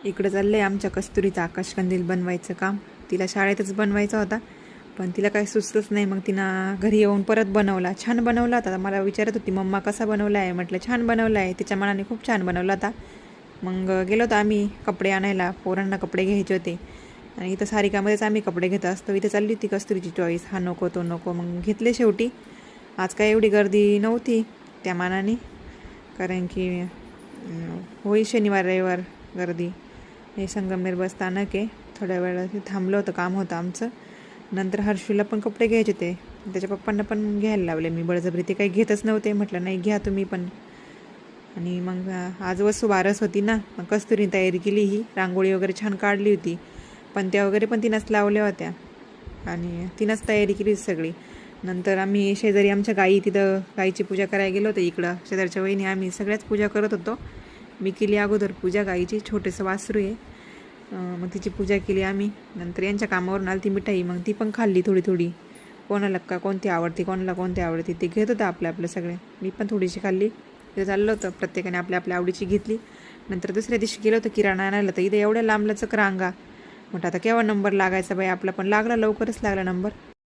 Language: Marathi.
इकडं चाललं आहे आमच्या कस्तुरीचा आकाशकंदील बनवायचं काम. तिला शाळेतच बनवायचा होता, पण तिला काही सुचलंच नाही. मग तिनं घरी येऊन परत बनवला. छान बनवला होता. मला विचारत होती, मम्मा कसा बनवला आहे? म्हटलं छान बनवला आहे. तिच्या मनाने खूप छान बनवला होता. मग गेलो होतो आम्ही कपडे आणायला. पोरांना कपडे घ्यायचे होते आणि इथं सारिकामध्येच आम्ही कपडे घेत असतो. इथे चालली होती कस्तुरीची चॉईस, हा नको तो नको. मग घेतले शेवटी. आज काय एवढी गर्दी नव्हती त्या मानाने, कारण की होई शनिवार रविवार गर्दी. हे संगमनेर बस स्थानक आहे. थोड्या वेळा थांबलं होतं, काम होतं आमचं. नंतर हर्षूला पण कपडे घ्यायचे ते, त्याच्या पप्पांना पण घ्यायला लावले मी बळजबरी. ते काही घेतच नव्हते. म्हटलं नाही घ्या तुम्ही पण. आणि मग आज वसुबारस होती ना, मग कस्तुरीने तयारी केली. ही रांगोळी वगैरे छान काढली होती. पणत्या वगैरे पण तिनंच लावल्या होत्या आणि तिनंच तयारी केली सगळी. नंतर आम्ही शेजारी आमच्या गाई, तिथं गाईची पूजा करायला गेलो होतो. इकडं शेजारच्या वहिनी आम्ही सगळ्याच पूजा करत होतो. मी केली अगोदर पूजा गाईची. छोटेसं वासरू आहे, मग तिची पूजा केली आम्ही. नंतर यांच्या कामावरून आली ती मिठाई, मग ती पण खाल्ली थोडी थोडी. कोणाला कोणती आवडते, कोणाला कोणती आवडते ते घेत होतं आपलं सगळे. मी पण थोडीशी खाल्ली. ते चाललं होतं, प्रत्येकाने आपल्या आवडीची घेतली. नंतर दुसऱ्या दिवशी गेलो होतं किराणा आणायला. तर इथे एवढ्या लांबलाच रांगा. म्हटलं आता केव्हा नंबर लागायचा बाई आपला, पण लागला, लवकरच लागला नंबर.